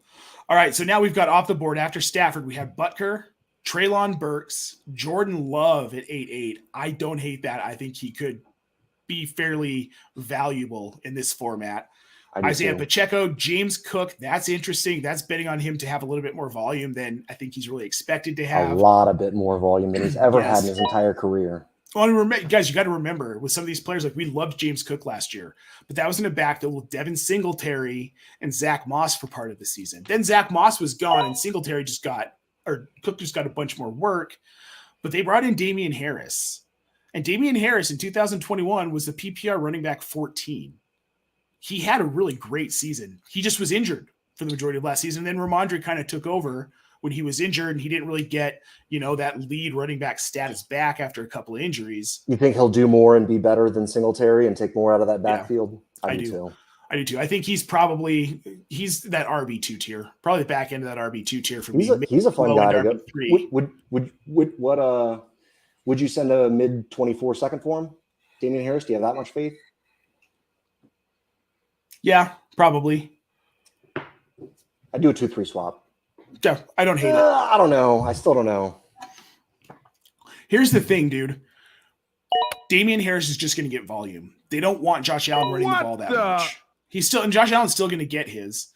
All right, so now we've got off the board after Stafford, we have Butker, Treylon Burks, Jordan Love at 8.8. I don't hate that. I think he could be fairly valuable in this format. Isaiah Pacheco, James Cook, that's interesting. That's betting on him to have a little bit more volume than I think he's really expected to have. A lot of bit more volume than he's ever had in his entire career. Well, guys, you got to remember with some of these players, like we loved James Cook last year, but that was in a backfield with Devin Singletary and Zach Moss for part of the season. Then Zach Moss was gone, and Cook just got a bunch more work. But they brought in Damian Harris, and Damian Harris in 2021 was the PPR running back 14. He had a really great season. He just was injured for the majority of last season. And then Ramondre kind of took over when he was injured, and he didn't really get, that lead running back status back after a couple of injuries. You think he'll do more and be better than Singletary and take more out of that backfield? Yeah, I do too. I think he's that RB2 tier, probably the back end of that RB2 tier for me. He's a fun guy to go. Would you send a mid 24 second for him? Damian Harris, do you have that much faith? Yeah, probably. I'd do a 2-3 swap. Yeah, I don't hate it. I don't know. I still don't know. Here's the thing, dude. Damian Harris is just going to get volume. They don't want Josh Allen running the ball that much. Josh Allen's still going to get his,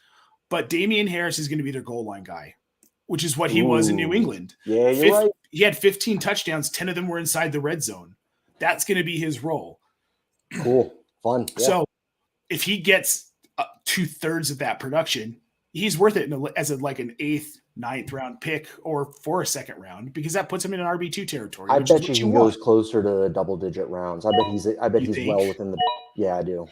but Damian Harris is going to be their goal line guy, which is what he was in New England. Yeah, you're right. He had 15 touchdowns. 10 of them were inside the red zone. That's going to be his role. Cool. Fun. Yeah. So if he gets 2/3 of that production, he's worth it as an 8th, 9th round pick or for a second round, because that puts him in an RB2 territory. I bet you he goes closer to double-digit rounds. I bet he's well within the. Yeah, I do.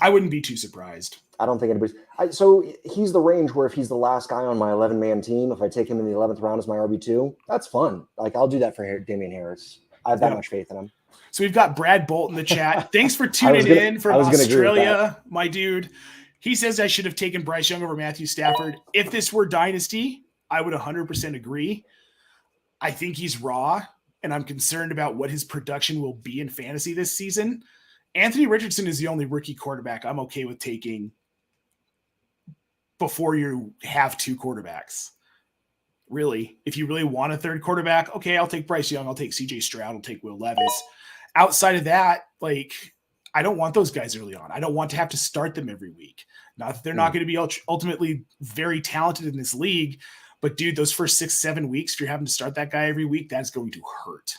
I wouldn't be too surprised. I don't think anybody's. So he's the range where if he's the last guy on my 11-man team, if I take him in the 11th round as my RB2, that's fun. I'll do that for Damian Harris. I have that much faith in him. So we've got Brad Bolt in the chat. Thanks for tuning in from Australia, my dude. He says I should have taken Bryce Young over Matthew Stafford. If this were Dynasty, I would 100% agree. I think he's raw, and I'm concerned about what his production will be in fantasy this season. Anthony Richardson is the only rookie quarterback I'm okay with taking before you have 2 quarterbacks. Really, if you really want a third quarterback, okay, I'll take Bryce Young, I'll take CJ Stroud, I'll take Will Levis. Outside of that, I don't want those guys early on. I don't want to have to start them every week. Not that they're not going to be ultimately very talented in this league, but dude, those first 6-7 weeks, if you're having to start that guy every week, that's going to hurt.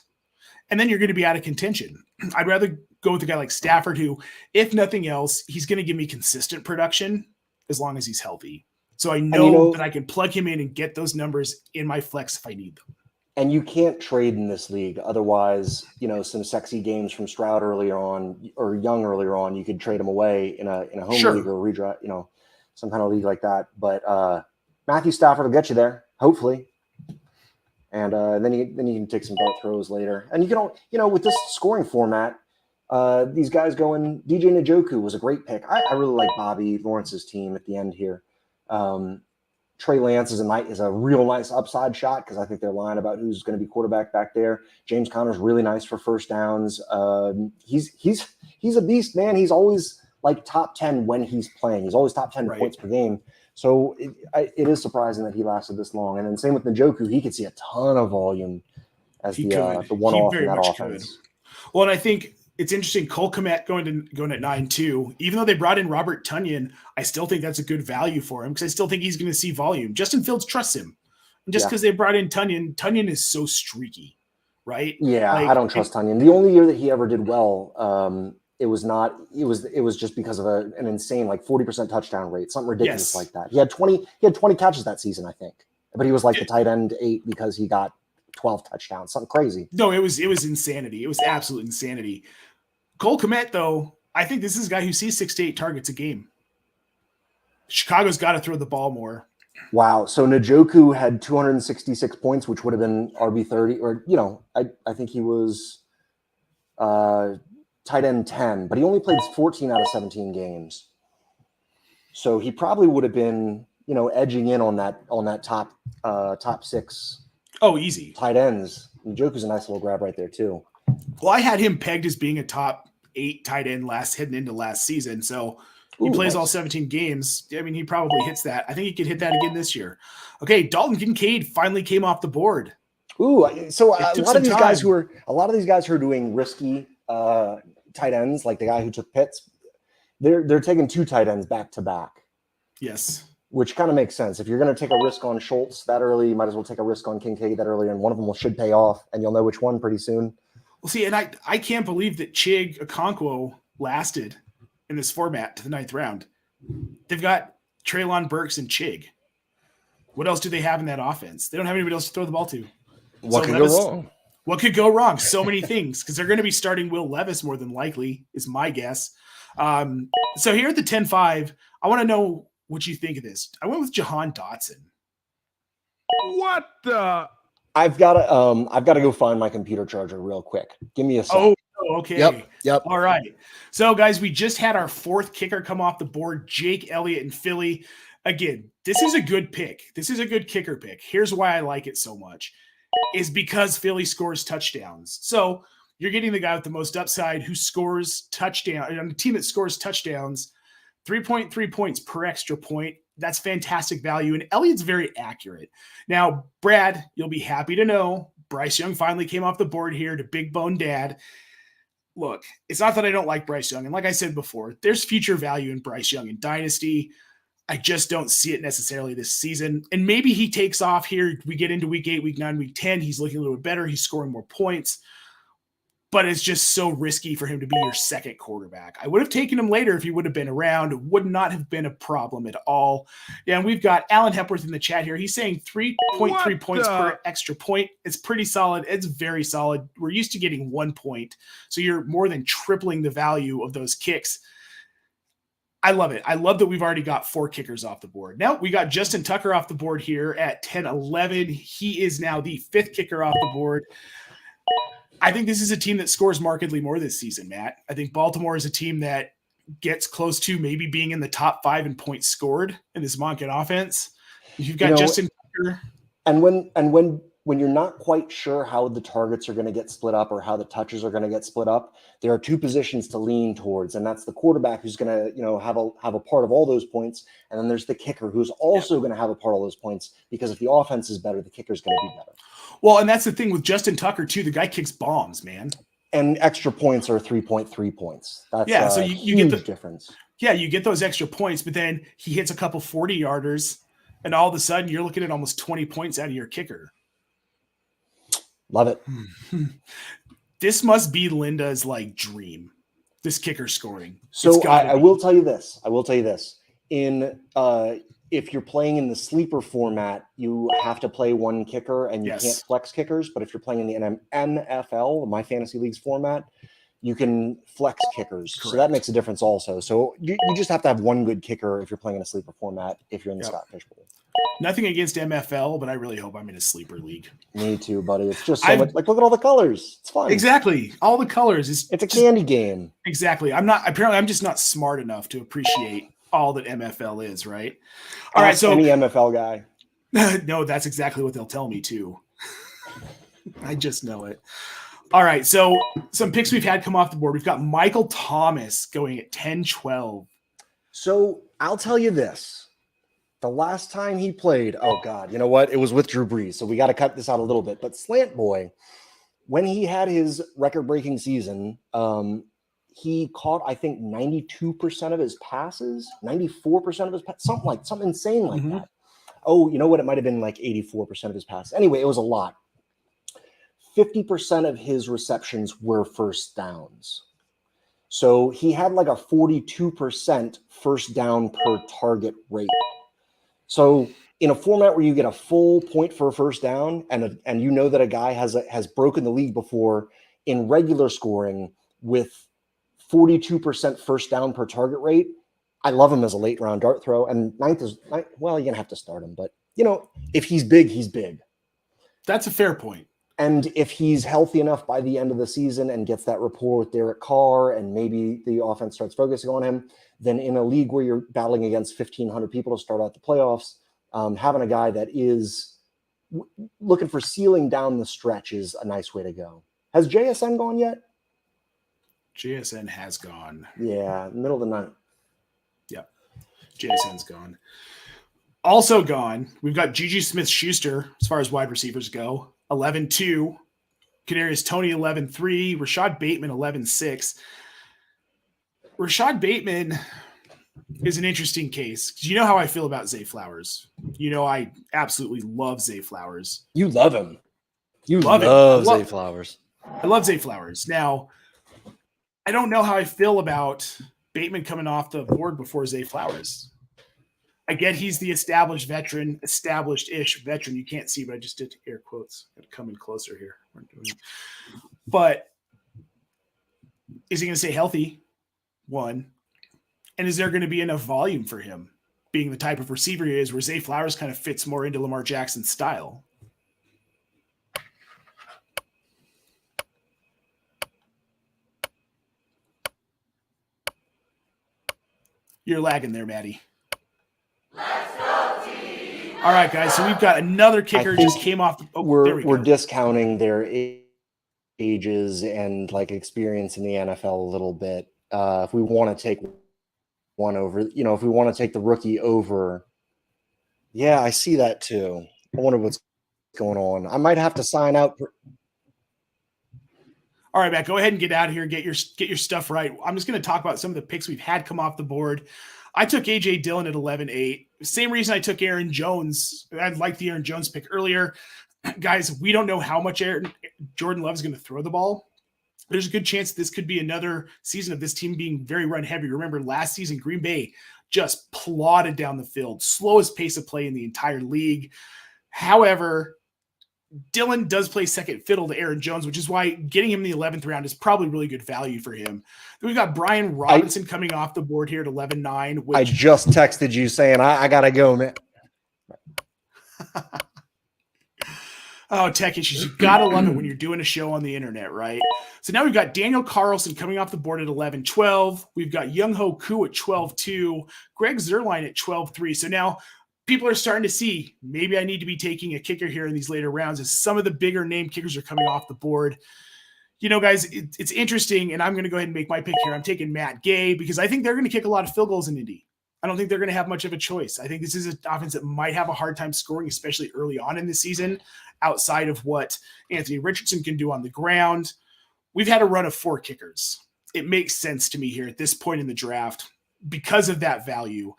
And then you're going to be out of contention. I'd rather go with a guy like Stafford, who, if nothing else, he's going to give me consistent production as long as he's healthy. So I know that I can plug him in and get those numbers in my flex if I need them. And you can't trade in this league. Otherwise, some sexy games from Stroud earlier on or Young earlier on, you could trade them away in a home league or a redraft, some kind of league like that. But Matthew Stafford will get you there, hopefully. And then you can take some dart throws later. And you can, with this scoring format, these guys going, DJ Njoku was a great pick. I really like Bobby Lawrence's team at the end here. Trey Lance is a real nice upside shot because I think they're lying about who's going to be quarterback back there. James Conner's really nice for first downs. He's a beast, man. He's always top 10 when he's playing. He's always top 10 points per game. So it is surprising that he lasted this long. And then same with Njoku, he could see a ton of volume as the one-off in that offense. Well, and I think it's interesting. Cole Kmet going at 9-2. Even though they brought in Robert Tonyan, I still think that's a good value for him because I still think he's going to see volume. Justin Fields trusts him. And just because they brought in Tonyan is so streaky, right? Yeah, I don't trust Tonyan. The only year that he ever did well, it was just because of an insane 40% touchdown rate, something ridiculous like that. He had 20 catches that season, I think. But he was the tight end 8 because he got 12 touchdowns, something crazy. No, it was insanity. It was absolute insanity. Cole Kmet, though, I think this is a guy who sees 6 to 8 targets a game. Chicago's got to throw the ball more. Wow. So Njoku had 266 points, which would have been RB30, or I think he was tight end 10, but he only played 14 out of 17 games. So he probably would have been, edging in on that top 6. Oh, easy. Tight ends. Njoku's a nice little grab right there too. Well, I had him pegged as being a top 8 tight end heading into last season. So he plays all 17 games. I mean, he probably hits that. I think he could hit that again this year. Okay, Dalton Kincaid finally came off the board. Ooh, so a lot of these guys who are doing risky tight ends, like the guy who took Pitts, they're taking 2 tight ends back to back. Yes. Which kind of makes sense. If you're going to take a risk on Schultz that early, you might as well take a risk on Kincaid that early, and one of them should pay off, and you'll know which one pretty soon. Well, see, and I can't believe that Chig Okonkwo lasted in this format to the 9th round. They've got Treylon Burks and Chig. What else do they have in that offense? They don't have anybody else to throw the ball to. What could go wrong? What could go wrong? So many things, because they're going to be starting Will Levis more than likely, is my guess. So here at the 10-5, I want to know what you think of this. I went with Jahan Dotson. What the? I've got to go find my computer charger real quick. Give me a second. Oh, okay. Yep. All right. So, guys, we just had our 4th kicker come off the board, Jake Elliott in Philly. Again, this is a good pick. This is a good kicker pick. Here's why I like it so much, is because Philly scores touchdowns. So you're getting the guy with the most upside who scores touchdown on a team that scores touchdowns, 3.3 points per extra point. That's fantastic value. And Elliott's very accurate. Now, Brad, you'll be happy to know Bryce Young finally came off the board here to Big Bone Dad. Look, it's not that I don't like Bryce Young. And like I said before, there's future value in Bryce Young in Dynasty. I just don't see it necessarily this season. And maybe he takes off here. We get into week 8, week 9, week 10. He's looking a little bit better. He's scoring more points. But it's just so risky for him to be your second quarterback. I would have taken him later if he would have been around. It would not have been a problem at all. Yeah, and we've got Alan Hepworth in the chat here. He's saying 3.3 points per extra point. It's pretty solid. It's very solid. We're used to getting 1 point. So you're more than tripling the value of those kicks. I love it. I love that we've already got 4 kickers off the board. Now we got Justin Tucker off the board here at 10-11. He is now the 5th kicker off the board. I think this is a team that scores markedly more this season, Matt. I think Baltimore is a team that gets close to maybe being in the top 5 in points scored in this Monken offense. You've got Justin Tucker. And when you're not quite sure how the targets are going to get split up or how the touches are going to get split up, there are 2 positions to lean towards, and that's the quarterback who's going to, have a part of all those points, and then there's the kicker who's also going to have a part of all those points, because if the offense is better, the kicker's going to be better. Well, and that's the thing with Justin Tucker too. The guy kicks bombs, man. And extra points are 3.3 points. That's so you get the difference. Yeah, you get those extra points, but then he hits a couple 40-yarders, and all of a sudden you're looking at almost 20 points out of your kicker. Love it. This must be Linda's dream. This kicker scoring. So I will tell you this. If you're playing in the sleeper format, you have to play 1 kicker and you can't flex kickers. But if you're playing in the NFL, my fantasy leagues format, you can flex kickers. Correct. So that makes a difference also. So you just have to have 1 good kicker if you're playing in a sleeper format, if you're in the Scott Fishbowl. Nothing against MFL, but I really hope I'm in a sleeper league. Me too, buddy. It's just so much. Look at all the colors. It's fun. Exactly. All the colors. It's a candy game. Exactly. I'm just not smart enough to appreciate all that MFL is, right? All right. So any MFL guy. No, that's exactly what they'll tell me too. I just know it. All right. So some picks we've had come off the board. We've got Michael Thomas going at 10-12. So I'll tell you this. The last time he played, oh God, you know what? It was with Drew Brees. So we got to cut this out a little bit. But Slant Boy, when he had his record-breaking season, he caught, I think, 92% of his passes, 94% of his passes, something insane like that. Oh, you know what? It might have been 84% of his passes. Anyway, it was a lot. 50% of his receptions were first downs. So he had a 42% first down per target rate. So in a format where you get a full point for a first down, and that a guy has broken the league before in regular scoring with 42% first down per target rate, I love him as a late round dart throw. And ninth, well, you're gonna have to start him, but if he's big, he's big. That's a fair point. And if he's healthy enough by the end of the season and gets that rapport with Derek Carr, and maybe the offense starts focusing on him, then in a league where you're battling against 1,500 people to start out the playoffs, having a guy that is looking for ceiling down the stretch is a nice way to go. Has JSN gone yet? JSN has gone. Yeah, middle of the night. Yep. JSN's gone. Also gone, we've got Juju Smith-Schuster as far as wide receivers go. 11-2. Kadarius Toney, 11-3. Rashad Bateman, 11-6. Rashad Bateman is an interesting case. You know how I feel about Zay Flowers. I absolutely love Zay Flowers. You love him. You love Zay Flowers. I love Zay Flowers. Now, I don't know how I feel about Bateman coming off the board before Zay Flowers. I get he's the established veteran, established-ish veteran. You can't see, but I just did air quotes. Got to come in closer here. But is he going to stay healthy? One. And is there going to be enough volume for him, being the type of receiver he is, where Zay Flowers kind of fits more into Lamar Jackson's style? You're lagging there, Maddie. Let's go, team! All right, guys. So we've got another kicker just came off. We're discounting their ages and like experience in the NFL a little bit. If we want to take one over, if we want to take the rookie over, yeah, I see that too. I wonder what's going on. I might have to sign out. All right, Matt, go ahead and get out of here. Get your stuff right. I'm just going to talk about some of the picks we've had come off the board. I took A.J. Dillon at 11-8. Same reason I took Aaron Jones. I liked the Aaron Jones pick earlier. Guys, we don't know how much Jordan Love is going to throw the ball. There's a good chance this could be another season of this team being very run heavy. Remember, last season, Green Bay just plodded down the field. Slowest pace of play in the entire league. However, Dillon does play second fiddle to Aaron Jones, which is why getting him in the 11th round is probably really good value for him. Then we've got Brian Robinson coming off the board here at 11-9. I just texted you saying, I got to go, man. Oh, tech issues. You got to love it when you're doing a show on the internet, right? So now we've got Daniel Carlson coming off the board at 11-12. We've got Younghoe Koo at 12-2. Greg Zuerlein at 12-3. So now people are starting to see maybe I need to be taking a kicker here in these later rounds as some of the bigger name kickers are coming off the board. Guys, it's interesting, and I'm going to go ahead and make my pick here. I'm taking Matt Gay because I think they're going to kick a lot of field goals in Indy. I don't think they're going to have much of a choice. I think this is an offense that might have a hard time scoring, especially early on in the season, outside of what Anthony Richardson can do on the ground. We've had a run of 4 kickers. It makes sense to me here at this point in the draft because of that value.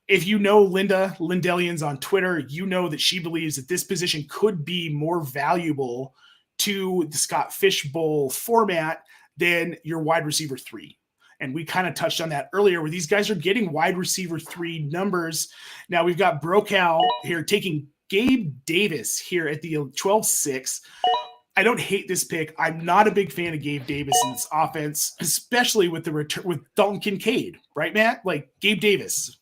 If you know Linda Lindellians on Twitter, you know that she believes that this position could be more valuable to the Scott Fish Bowl format than your wide receiver 3. And we kind of touched on that earlier where these guys are getting wide receiver 3 numbers. Now we've got Brokaw here taking Gabe Davis here at the 12-6. I don't hate this pick. I'm not a big fan of Gabe Davis in this offense, especially with the return with Dalton Kincaid, right, Matt? Like Gabe Davis.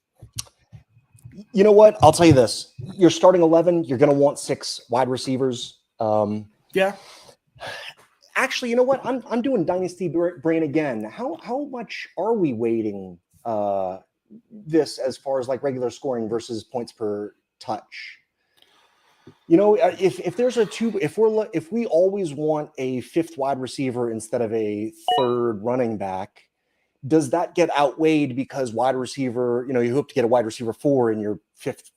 You know what? I'll tell you this. You're starting 11. You're going to want 6 wide receivers. Yeah. Actually, you know what? I'm doing Dynasty brain again. How much are we weighting this as far as like regular scoring versus points per touch? If there's if we always want a 5th wide receiver instead of a 3rd running back, does that get outweighed because wide receiver, you hope to get a wide receiver 4 in your fifth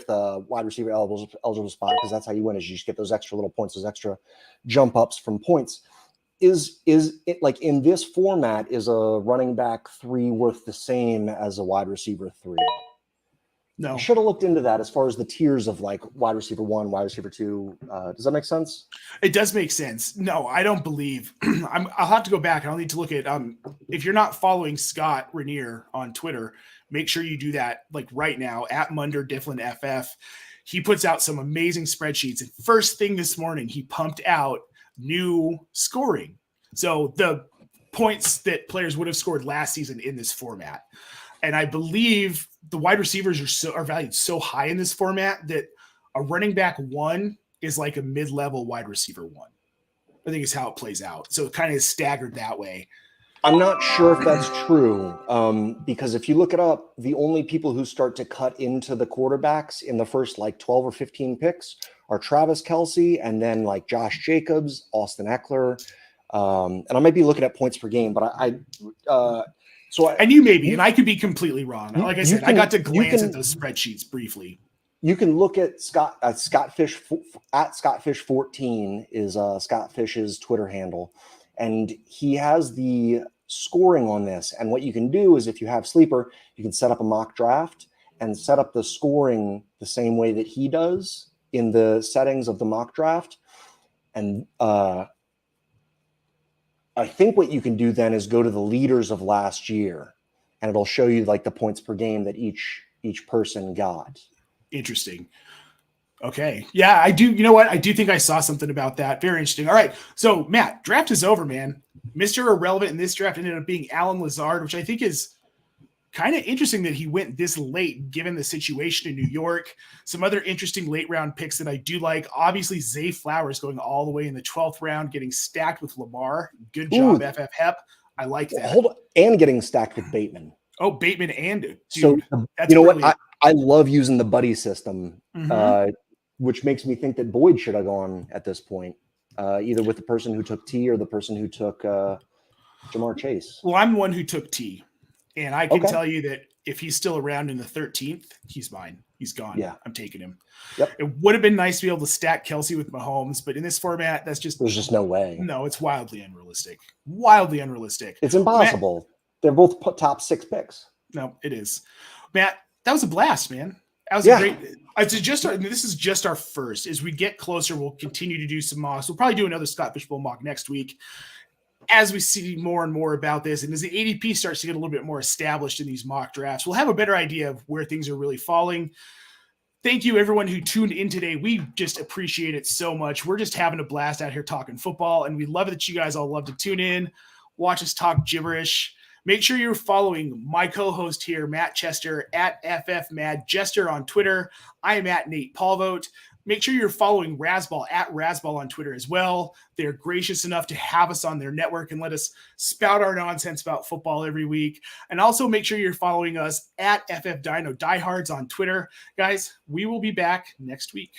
wide receiver eligible spot, because that's how you win, is you just get those extra little points, those extra jump ups from points. Is it like in this format, is a running back 3 worth the same as a wide receiver 3? No. I should have looked into that as far as the tiers of like wide receiver 1, wide receiver 2. Does that make sense? It does make sense. No, I don't believe. I'll have to go back. I'll need to look at if you're not following Scott Rainier on Twitter, make sure you do that like right now at Munder Difflin FF. He puts out some amazing spreadsheets. And first thing this morning, he pumped out new scoring. So the points that players would have scored last season in this format. And I believe the wide receivers are valued so high in this format that a running back 1 is like a mid-level wide receiver 1. I think is how it plays out. So it kind of is staggered that way. I'm not sure if that's true, because if you look it up, the only people who start to cut into the quarterbacks in the first like 12 or 15 picks are Travis Kelce and then like Josh Jacobs, Austin Eckler. And I might be looking at points per game, but and you may be, and I could be completely wrong. Like I said, I got to glance at those spreadsheets briefly. You can look at Scottfish at Scottfish14 is Scottfish's Twitter handle, and he has the scoring on this. And what you can do is if you have Sleeper, you can set up a mock draft and set up the scoring the same way that he does in the settings of the mock draft. And I think what you can do then is go to the leaders of last year, and it'll show you like the points per game that each person got. Interesting. Okay. Yeah, I do. You know what? I do think I saw something about that. Very interesting. All right. So, Matt, draft is over, man. Mr. Irrelevant in this draft ended up being Alan Lazard, which I think is kind of interesting that he went this late given the situation in New York. Some other interesting late round picks that I do like. Obviously, Zay Flowers going all the way in the 12th round, getting stacked with Lamar. Good job, FF Hep. I like that. Hold on. And getting stacked with Bateman. Oh, Bateman and dude, so that's you know brilliant. what? I love using the buddy system, which makes me think that Boyd should have gone at this point, either with the person who took T or the person who took Jamar Chase. Well, I'm the one who took T, and I can tell you that if he's still around in the 13th, he's mine. He's gone. Yeah, I'm taking him. Yep. It would have been nice to be able to stack Kelsey with Mahomes, but in this format, there's just no way. No, it's wildly unrealistic. Wildly unrealistic. It's impossible. Matt, they're both top 6 picks. No, it is. Matt, that was a blast, man. That was a great. This is just our first. As we get closer, we'll continue to do some mocks. We'll probably do another Scott Fishbowl mock next week as we see more and more about this. And as the ADP starts to get a little bit more established in these mock drafts, we'll have a better idea of where things are really falling. Thank you, everyone who tuned in today. We just appreciate it so much. We're just having a blast out here talking football, and we love that you guys all love to tune in, watch us talk gibberish. Make sure you're following my co-host here, Matt Chester, at FFMadJester on Twitter. I am at Nate Paulvote. Make sure you're following Razball at Razball on Twitter as well. They're gracious enough to have us on their network and let us spout our nonsense about football every week. And also make sure you're following us at FFDino Diehards on Twitter. Guys, we will be back next week.